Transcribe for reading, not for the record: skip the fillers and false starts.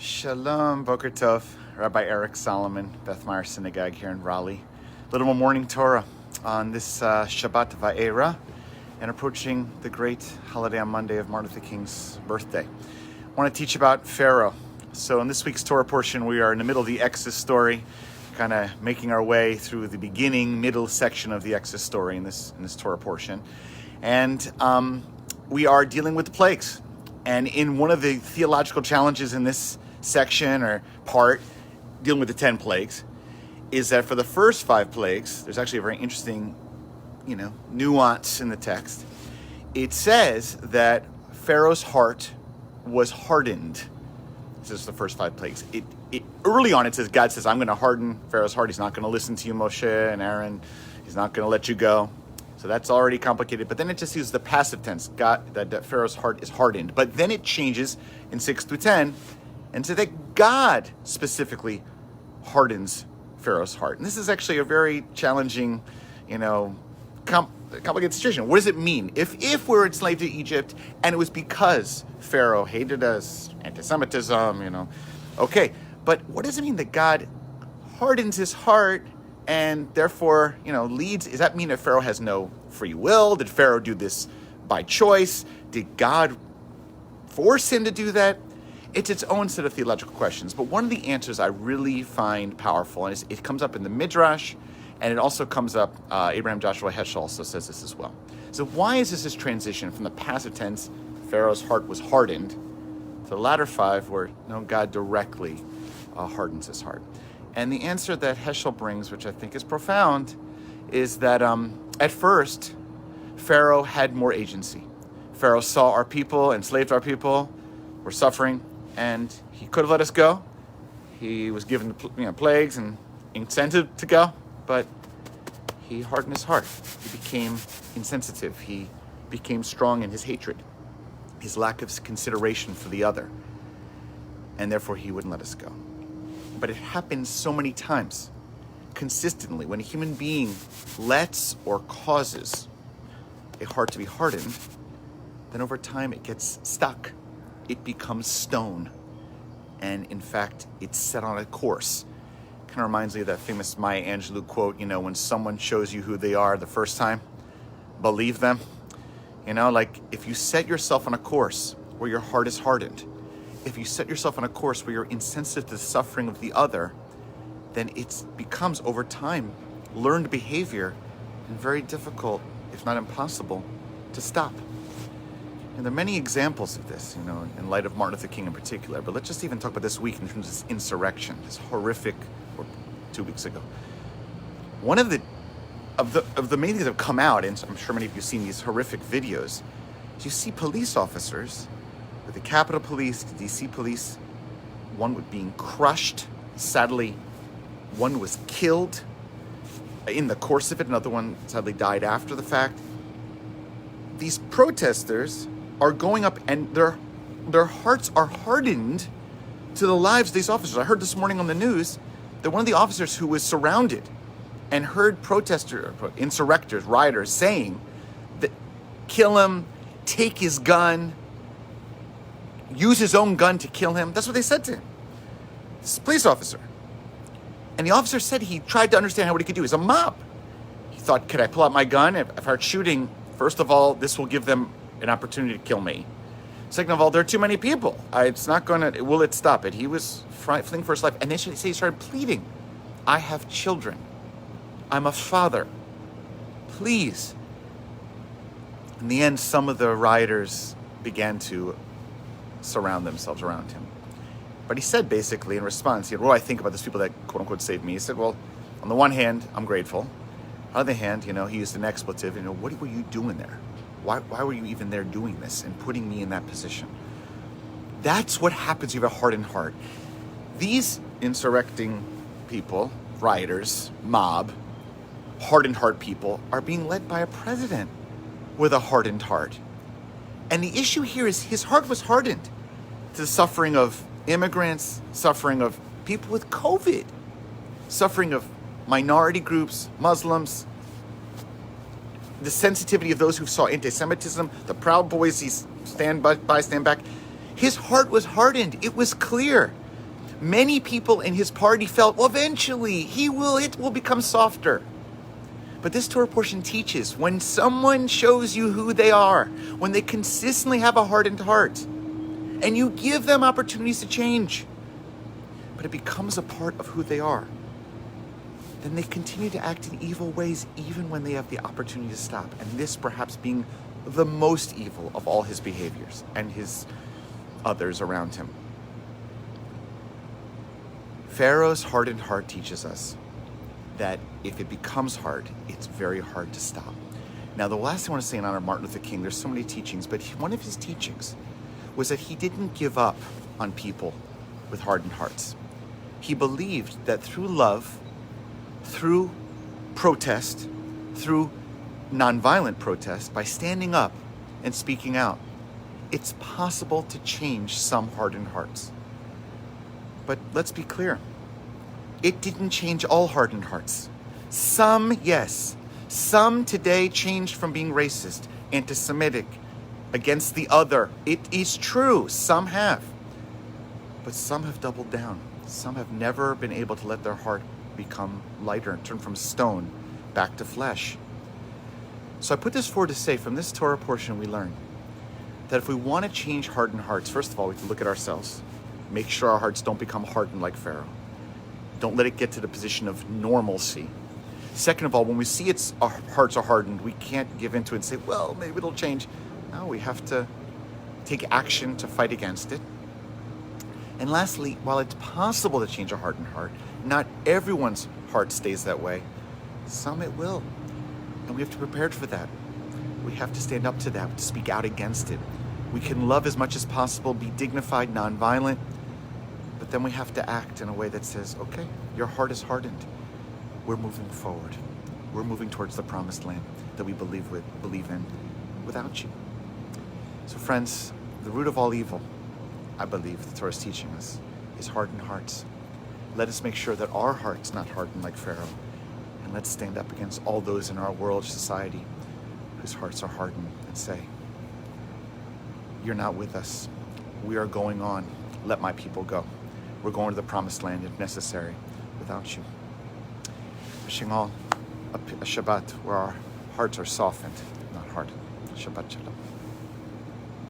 Shalom, Boker Tov, Rabbi Eric Solomon, Beth Meyer Synagogue here in Raleigh. Little more morning Torah on this Shabbat Va'era and approaching the great holiday on Monday of Martin Luther King's birthday. I want to teach about Pharaoh. So in this week's Torah portion, we are in the middle of the Exodus story, kind of making our way through the beginning, middle section of the Exodus story in this Torah portion. And we are dealing with the plagues. And in one of the theological challenges in this section or part, dealing with the 10 plagues, is that for the first 5 plagues, there's actually a very interesting, nuance in the text. It says that Pharaoh's heart was hardened. This is the first 5 plagues. Early on, it says, God says, I'm going to harden Pharaoh's heart. He's not going to listen to you, Moshe and Aaron. He's not going to let you go. So that's already complicated. But then it just uses the passive tense, God, that Pharaoh's heart is hardened. But then it changes in 6 through 10 and says that God specifically hardens Pharaoh's heart. And this is actually a very challenging, complicated situation. What does it mean? If we're enslaved to Egypt and it was because Pharaoh hated us, anti-Semitism, okay. But what does it mean that God hardens his heart and therefore, leads? Does that mean that Pharaoh has no free will? Did Pharaoh do this by choice? Did God force him to do that? It's its own set of theological questions. But one of the answers I really find powerful, and it comes up in the Midrash, and it also comes up, Abraham Joshua Heschel also says this as well. So why is this transition from the passive tense, Pharaoh's heart was hardened, to the latter 5 where God directly hardens his heart? And the answer that Heschel brings, which I think is profound, is that at first, Pharaoh had more agency. Pharaoh saw our people, enslaved our people, were suffering, and he could have let us go. He was given plagues and incentive to go, but he hardened his heart. He became insensitive. He became strong in his hatred, his lack of consideration for the other, and therefore he wouldn't let us go. But it happens so many times, consistently, when a human being lets or causes a heart to be hardened, then over time it gets stuck. It becomes stone. And in fact, it's set on a course. Kind of reminds me of that famous Maya Angelou quote, when someone shows you who they are the first time, believe them. Like if you set yourself on a course where your heart is hardened, if you set yourself on a course where you're insensitive to the suffering of the other, then it becomes, over time, learned behavior and very difficult, if not impossible, to stop. And there are many examples of this, in light of Martin Luther King in particular. But let's just even talk about this week in terms of this insurrection, this horrific, or 2 weeks ago. One of the main things that have come out, and I'm sure many of you have seen these horrific videos, is you see police officers, with the Capitol Police, the DC Police, one was being crushed. Sadly, one was killed in the course of it. Another one sadly died after the fact. These protesters are going up, and their hearts are hardened to the lives of these officers. I heard this morning on the news that one of the officers who was surrounded and heard insurrectors, rioters saying that kill him, take his gun, use his own gun to kill him. That's what they said to him. This is a police officer. And the officer said he tried to understand what he could do. He's a mob. He thought, could I pull out my gun? If I start shooting, first of all, this will give them an opportunity to kill me. Second of all, there are too many people. It's not going to, will it stop it? He was fleeing for his life. And then he started pleading. I have children. I'm a father. Please. In the end, some of the rioters began to surround themselves around him. But he said basically in response, what do I think about those people that quote unquote saved me? He said, well, on the one hand, I'm grateful. On the other hand, he used an expletive. What were you doing there? Why were you even there doing this and putting me in that position? That's what happens. You have a hardened heart. These insurrecting people, rioters, mob, hardened heart people are being led by a president with a hardened heart. And the issue here is his heart was hardened to the suffering of immigrants, suffering of people with COVID, suffering of minority groups, Muslims, the sensitivity of those who saw anti-Semitism, the Proud Boys, stand back. His heart was hardened. It was clear. Many people in his party felt, well, eventually it will become softer. But this Torah portion teaches when someone shows you who they are, when they consistently have a hardened heart, and you give them opportunities to change, but it becomes a part of who they are, then they continue to act in evil ways even when they have the opportunity to stop. And this perhaps being the most evil of all his behaviors and his others around him. Pharaoh's hardened heart teaches us that if it becomes hard, it's very hard to stop. Now, the last thing I want to say in honor of Martin Luther King, there's so many teachings, but one of his teachings was that he didn't give up on people with hardened hearts. He believed that through love, through protest, through nonviolent protest, by standing up and speaking out, it's possible to change some hardened hearts. But let's be clear. It didn't change all hardened hearts. Some, yes. Some today changed from being racist, anti-Semitic, against the other. It is true. Some have. But some have doubled down. Some have never been able to let their heart become lighter and turn from stone back to flesh. So I put this forward to say, from this Torah portion we learn that if we want to change hardened hearts, first of all, we have to look at ourselves. Make sure our hearts don't become hardened like Pharaoh. Don't let it get to the position of normalcy. Second of all, when we see our hearts are hardened, we can't give into it and say, well, maybe it'll change. No, we have to take action to fight against it. And lastly, while it's possible to change a hardened heart, not everyone's heart stays that way. Some it will. And we have to be prepared for that. We have to stand up to that, to speak out against it. We can love as much as possible, be dignified, nonviolent, but then we have to act in a way that says, okay, your heart is hardened. We're moving forward. We're moving towards the promised land that we believe in without you. So friends, the root of all evil, I believe the Torah is teaching us, is hardened hearts. Let us make sure that our heart's not hardened like Pharaoh. And let's stand up against all those in our world, society, whose hearts are hardened and say, you're not with us. We are going on. Let my people go. We're going to the promised land if necessary without you. Wishing all a Shabbat where our hearts are softened, not hardened. Shabbat Shalom.